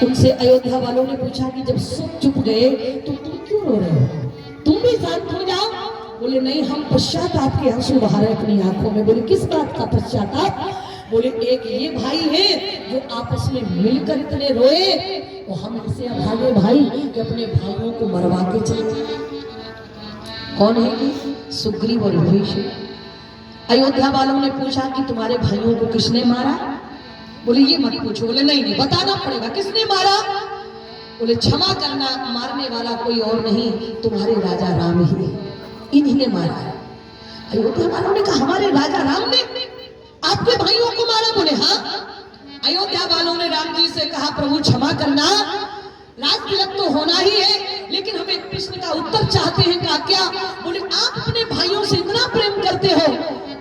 उनसे अयोध्या वालों ने पूछा कि जब सब चुप गए तो तुम क्यों रो रहे हो, तुम भी शांत हो जाओ। बोले नहीं, हम पश्चाताप के आंसू बहा रहे अपनी आंखों में। बोले किस बात का पश्चाताप? बोले एक ये भाई है जो आपस में मिलकर इतने रोए, तो हम ऐसे अभागे भाई कि अपने भाइयों को मरवा के चले। कौन है ये? सुग्रीव और विभीषण। अयोध्या वालों ने पूछा कि तुम्हारे भाइयों को किसने मारा? बोले ये मत पूछो। बोले नहीं नहीं, बताना पड़ेगा किसने मारा। बोले क्षमा करना, मारने वाला कोई और नहीं, तुम्हारे राजा राम ही है, इन्हीं ने मारा है। अयोध्या वालों ने कहा हमारे राजा राम ने आपके भाइयों को मारा? बोले हाँ। अयोध्या वालों ने राम जी से कहा प्रभु क्षमा करना, राज तिलक तो होना ही है, लेकिन हम एक प्रश्न का उत्तर चाहते हैं। कहा क्या? बोले आप अपने भाइयों से इतना प्रेम करते हो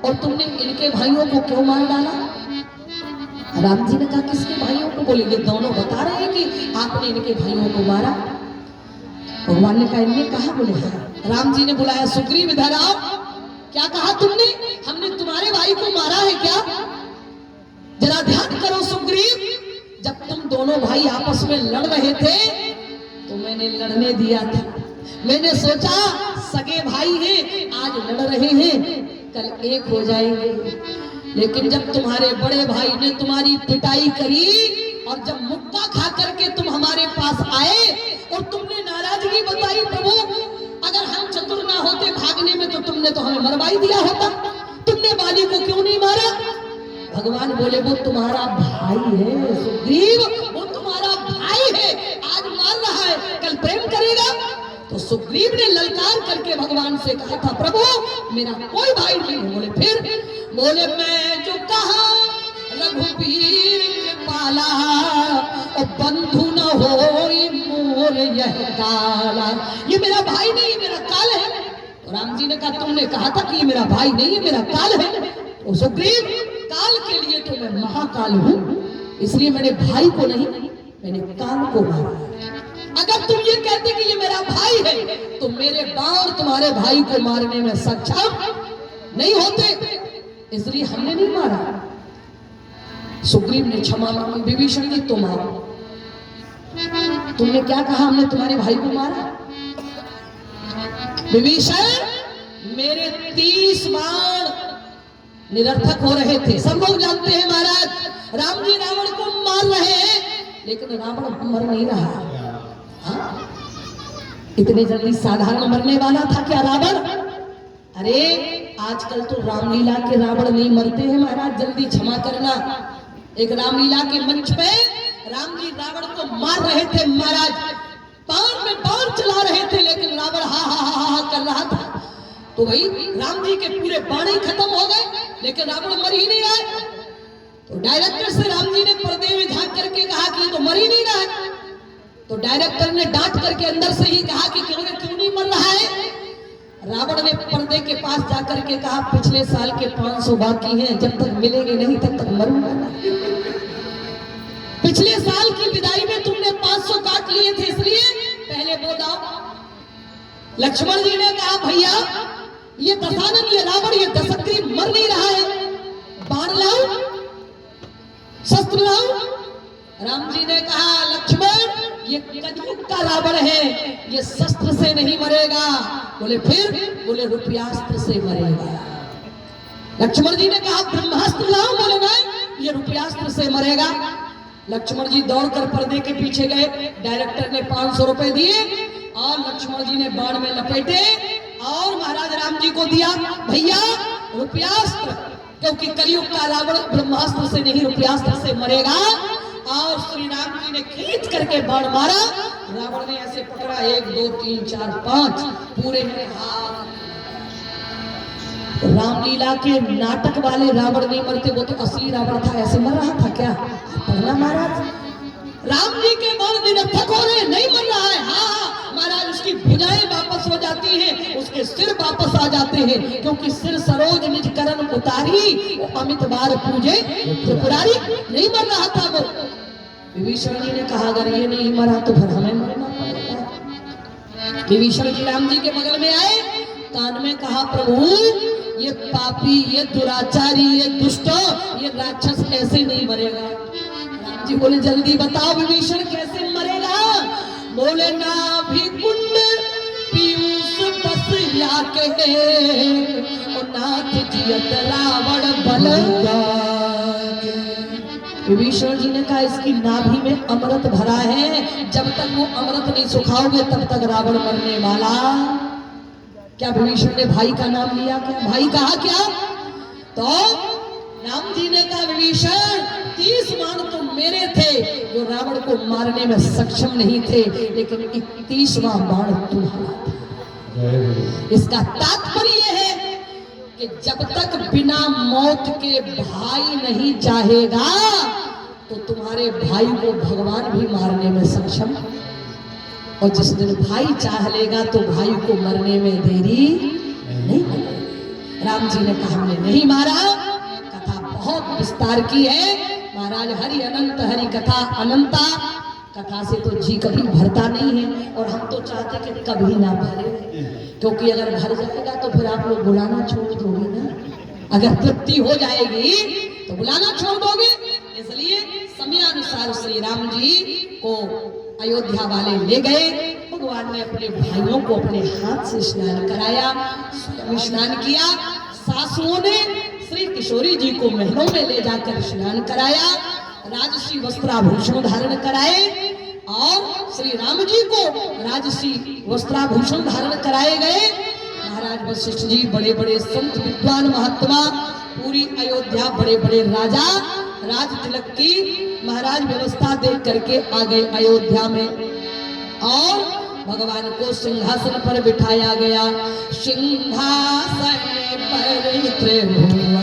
और तुमने इनके भाइयों को क्यों मार डाला? राम जी ने कहा किसके भाइयों को? बोले ये दोनों बता रहे हैं कि आपने इनके भाइयों को मारा। भगवान ने कहा इनने कहा? बोले हाँ। राम जी ने बुलाया सुग्रीव इधर आओ। क्या कहा तुमने? हमने तुम्हारे भाई को मारा है क्या? जरा ध्यान करो सुग्रीव, जब तुम दोनों भाई आपस में लड़ रहे थे तो मैंने लड़ने दिया था। मैंने सोचा सगे भाई हैं, आज लड़ रहे हैं, कल एक हो जाएंगे। लेकिन जब तुम्हारे बड़े भाई ने तुम्हारी पिटाई करी और जब मुक्का खा करके तुम हमारे पास आए और तुमने नाराजगी बताई, प्रभु अगर हम चतुर ना होते भागने में तो तुमने तो हमें मरवाई दिया होता, तुमने बाली को क्यों नहीं मारा? भगवान बोले वो तुम्हारा भाई है सुग्रीव, वो तुम्हारा भाई है, आज मार रहा है, कल प्रेम करेगा। तो सुग्रीव ने ललकार करके भगवान से कहा था प्रभु मेरा कोई भाई नहीं है। बोले फिर? बोले मैं जो कहा रघुबीर पाला और बंधु न हो मोर यह काला, ये मेरा भाई नहीं, ये मेरा काल है। तो राम जी ने कहा तुमने कहा था कि ये मेरा भाई नहीं है, मेरा काल है। तो सुग्रीव काल के लिए तो मैं महाकाल हूं, इसलिए मैंने भाई को नहीं, मैंने काल को मारा। अगर तुम ये कहते कि ये मेरा भाई है तो मेरे बाण तुम्हारे भाई को मारने में सक्षम नहीं होते, इसलिए हमने नहीं मारा। सुग्रीव ने क्षमा मांगी। विभीषण जी तुम आओ, तुमने क्या कहा हमने तुम्हारे भाई को मारा? विभीषण मेरे 30 बाण निरर्थक हो रहे थे, सब लोग जानते हैं महाराज। राम जी रावण को मार रहे हैं लेकिन रावण मर नहीं रहा। हाँ? इतने जल्दी साधारण मरने वाला था क्या रावण? अरे आजकल तो रामलीला के रावण नहीं मरते हैं महाराज, जल्दी क्षमा करना। एक रामलीला के मंच पे राम जी रावण को मार रहे थे महाराज, बाण में बाण चला रहे थे, लेकिन रावण हा हा हा हा कर रहा था। तो भाई राम जी के पूरे बाण ही खत्म हो गए, लेकिन रावण मर ही नहीं रहा। तो डायरेक्टर से राम जी ने पर्दे में झांक करके कहा कि ये तो मर ही नहीं रहा है। तो डायरेक्टर ने डांट करके अंदर से ही कहा कि क्यों नहीं मर रहा है? रावण ने पर्दे के पास जाकर के कहा पिछले साल के 500 बाकी हैं, जब तक मिलेंगे नहीं तब तक मरूंगा नहीं। पिछले साल की विदाई में तुमने 500 काट लिए थे, इसलिए पहले वो दाओ। लक्ष्मण जी ने कहा भैया ये दशानन, ये रावण, ये दशग्रीव मर नहीं रहा है, बाण लाओ, शस्त्र लाओ। राम जी ने कहा लक्ष्मण ये कलयुग का रावण है, ये शस्त्र से नहीं मरेगा। बोले फिर? बोले रुपयास्त्र से मरेगा। लक्ष्मण जी ने कहा ब्रह्मास्त्र लाओ। बोले नहीं, ये रुपयास्त्र से मरेगा। लक्ष्मण जी दौड़कर पर्दे के पीछे गए, डायरेक्टर ने 500 रुपए दिए और लक्ष्मण जी ने बाण में लपेटे और महाराज राम जी को दिया। भैया रुपयास्त्र, क्योंकि कलयुग का रावण ब्रह्मास्त्र से नहीं रुपयास्त्र से मरेगा। और श्री राम जी ने खींच करके बाण मारा, रावण ने ऐसे पकड़ा 1 2 3 4 5 पूरे में हाथ। रामलीला के नाटक वाले रावण नहीं मरते, वो तो असली रावण था, ऐसे मर रहा था क्या? पढ़ना महाराज, राम जी के बाण निरर्थक हो रहे, नहीं मर रहा है। हाँ महाराज उसकी भुजाएं वापस हो जाती हैं, उसके सिर वापस आ जाते हैं, क्योंकि सिर सरोज निज करण उतारी अमित बार पूजे त्रिपुरारी। नहीं मर रहा था वो। विभीषण जी ने कहा अगर ये नहीं मरा तो फिर हमें मरना पड़ेगा। विभीषण जी राम जी के बगल में आए, कान में कहा प्रभु ये पापी, ये दुराचारी, ये दुष्ट, ये राक्षस ऐसे नहीं मरेगा। राम जी बोले जल्दी बताओ विभीषण कैसे मरेगा? बोले नाभि कुंड पीयूष बस या के और नाथ जियत रावण बल। विभीषण जी ने कहा इसकी नाभि में अमृत भरा है, जब तक वो अमृत नहीं सुखाओगे तब तक रावण मरने वाला। क्या विभीषण ने भाई का नाम लिया? क्या भाई कहा? क्या तो राम जी ने कहा विभीषण 30 बाण तो मेरे थे जो रावण को मारने में सक्षम नहीं थे, लेकिन 31वां बाण तुम्हारा था। इसका तात्पर्य है कि जब तक बिना मौत के भाई नहीं चाहेगा तो तुम्हारे भाई को भगवान भी मारने में सक्षम, और जिस दिन भाई चाह लेगा तो भाई को मरने में देरी नहीं लगेगी। राम जी ने कहा हमने नहीं मारा। कथा बहुत विस्तार की है महाराज। हरि अनंत, हरि कथा अनंता। कथा से तो जी कभी भरता नहीं है, और हम तो चाहते कि कभी ना भरे, क्योंकि अगर भर जाएगा तो फिर आप लोग बुलाना छोड़ दोगे ना। अगर तृप्ति हो जाएगी तो बुलाना छोड़ दोगे। इसलिए समयानुसार श्री राम जी को अयोध्या वाले ले गए। भगवान ने अपने भाइयों को अपने हाथ से स्नान कराया, स्नान किया। सासुओं ने श्री किशोरी जी को महलों में ले जाकर स्नान कराया, राजसी वस्त्राभूषण धारण कराए, और श्री राम जी को राजसी वस्त्राभूषण धारण कराए गए। महाराज वशिष्ठ जी बड़े बड़े संत विद्वान महात्मा, पूरी अयोध्या बड़े बड़े राजा राज तिलक की महाराज व्यवस्था देख करके आ गए अयोध्या में, और भगवान को सिंहासन पर बिठाया गया। सिंहासन पर त्रिभुवन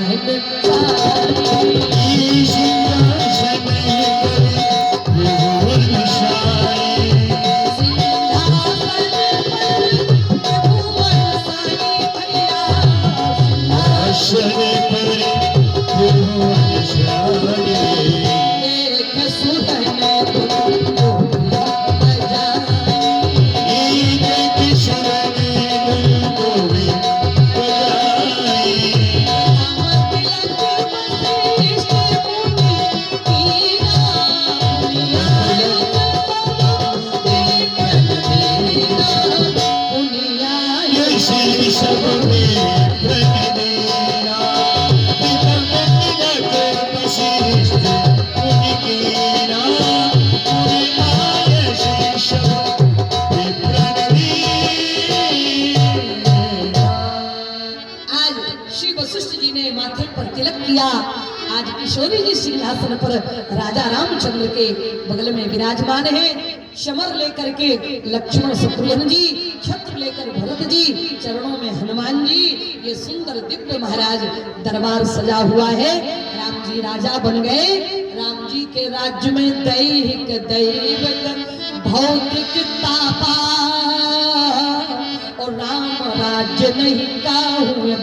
आज किशोरी जी सिंहासन पर राजा रामचंद्र के बगल में विराजमान है। समर लेकर के लक्ष्मण शत्रुघ्न जी, छत्र लेकर भरत जी, चरणों में हनुमान जी। ये सुंदर दिव्य महाराज दरबार सजा हुआ है। राम जी राजा बन गए। राम जी के राज्य में दैहिक दैविक भौतिक तापा, और राम राज्य नहीं का हुए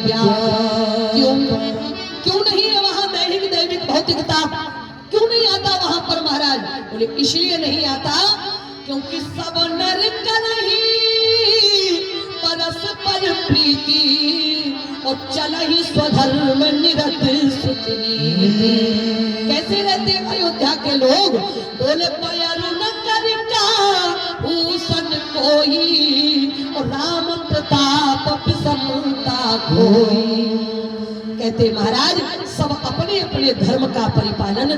क्यों नहीं है वहां दैहिक दैविक भौतिकता? क्यों नहीं आता वहां पर महाराज? बोले इसलिए नहीं आता क्योंकि सब नर का नहीं परस्पर प्रीति, और चल ही स्वधर्म निरत सुतनी। कैसे रहते अयोध्या के लोग? बोले पयरु न कर का भूषण कोई, और राम प्रताप प्रसन्नता कोई। कहते महाराज सब अपने अपने धर्म का परिपालन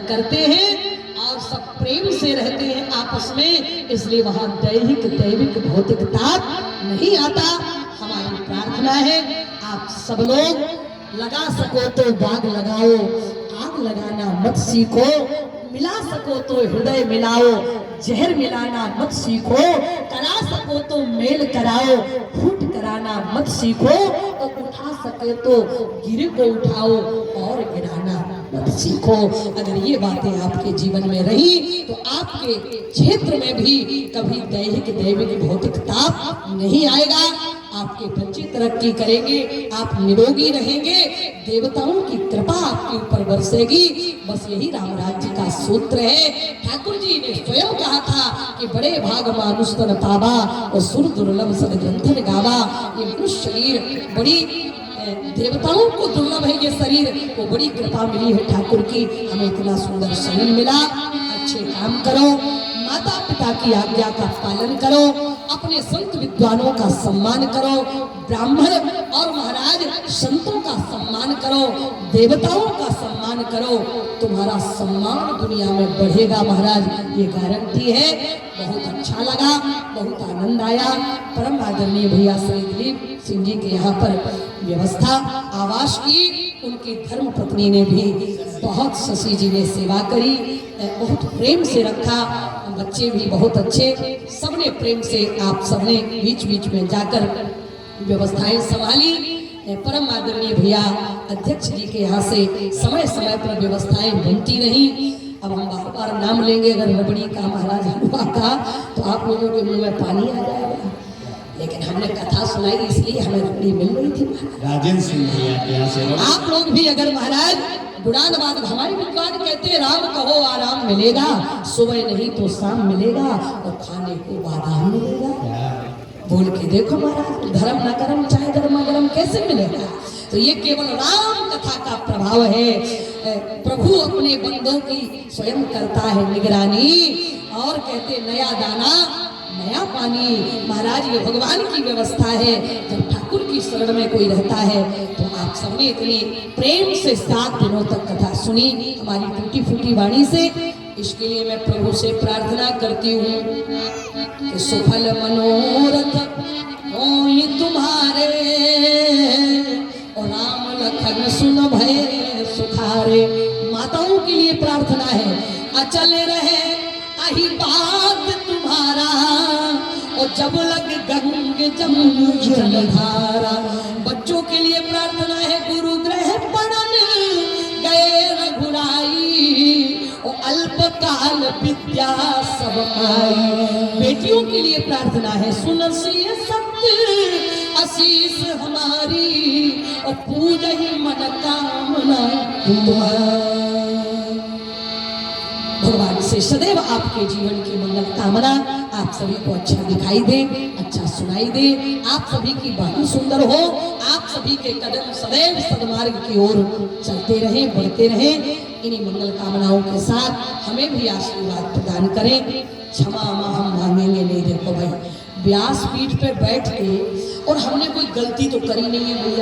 करते हैं और सब प्रेम से रहते हैं आपस में, इसलिए वहां दैहिक दैविक भौतिक ताप नहीं आता। हमारी प्रार्थना है आप सब लोग लगा सको तो बाग लगाओ, आग लगाना मत सीखो, मिला सको तो हृदय मिलाओ, जहर मिलाना मत सीखो, करा सको तो मेल कराओ, फूट कराना मत सीखो, और उठा सके तो गिर को उठाओ और गिराना मत सीखो। अगर ये बातें आपके जीवन में रही तो आपके क्षेत्र में भी कभी दैहिक दैविक भौतिक ताप नहीं आएगा। आपके बच्चे तरक्की करेंगे, आप निरोगी रहेंगे, देवताओं की कृपा आपके ऊपर बरसेगी। बस यही राम राज्य का सूत्र है। ठाकुर जी ने स्वयं कहा था कि बड़े भाग मानुष तन पावा और सुर दुर्लभ सद ग्रंथन गावा। ये मनुष्य शरीर बड़ी देवताओं को दुर्लभ है ये शरीर, वो बड़ी कृपा मिली है ठाकुर की, हमें इतना सुंदर शरीर मिला। अच्छे काम करो, माता पिता की आज्ञा का पालन करो, अपने संत विद्वानों का सम्मान करो, ब्राह्मण और महाराज संतों का सम्मान करो, देवताओं का सम्मान करो, तुम्हारा सम्मान दुनिया में बढ़ेगा महाराज, ये गारंटी है। बहुत अच्छा लगा, बहुत आनंद आया। परम आदरणीय भैया श्री दिलीप सिंह जी के यहाँ पर व्यवस्था आवास की, उनकी धर्म पत्नी ने भी बहुत, शशि जी ने सेवा करी, बहुत प्रेम से रखा, बच्चे भी बहुत अच्छे, सबने प्रेम से, आप सबने बीच बीच में जाकर व्यवस्थाएं संभाली। परम आदरणीय भैया अध्यक्ष जी के यहाँ से समय समय पर व्यवस्थाएं बनती रही। अब हम बार बार नाम लेंगे अगर रबड़ी का, महाराज हलवा का, तो आप लोगों के मुंह में पानी आ जाएगा, लेकिन हमने कथा सुनाई इसलिए हमें रबड़ी मिल रही थी। राजेंद्र सिंह भैया के यहाँ से आप लोग भी अगर महाराज बुढ़ान बात, हमारे विद्वान कहते हैं राम कहो आराम मिलेगा, सुबह नहीं तो शाम मिलेगा, और खाने को बादाम मिलेगा। बोल के देखो महाराज, धर्म न करम चाहे गर्मा गर्म कैसे मिलेगा। तो ये केवल राम कथा का प्रभाव है। प्रभु अपने बंदों की स्वयं करता है निगरानी, और कहते नया दाना नया पानी। महाराज ये भगवान की व्यवस्था है। जब ठाकुर की शरण में कोई रहता है तो आप सबने इतने प्रेम से 7 दिनों तक कथा सुनी हमारी टूटी फूटी वाणी से। इसके लिए मैं प्रभु से प्रार्थना करती हूँ कि सुफल मनोरथ होई तुम्हारे, और राम लखन सुन भय सुखारे। माताओं के लिए प्रार्थना है, अचल रहे आही बात तुम्हारा, और जब लग गंग जमुन जलधारा। बच्चों के लिए प्रार्थना है, गुरु ग्रह पढ़न गए रघुराई, और अल्पकाल विद्या सब पाई। बेटियों के लिए प्रार्थना है, सुनसिय सत्य आशीष हमारी, और पूजहि मन कामना तुम्हारी। भगवान से सदैव आपके जीवन की मंगल कामना, आप सभी को अच्छा दिखाई दे, अच्छा सुनाई दे, आप सभी की वाणी सुंदर हो, आप सभी के कदम सदैव सदमार्ग की ओर चलते रहें, बढ़ते रहें। इन्हीं मंगल कामनाओं के साथ हमें भी आशीर्वाद प्रदान करें। क्षमा हम मांगेंगे नहीं। देखो भाई, व्यासपीठ पे बैठ के, और हमने कोई गलती तो करी नहीं है भैया।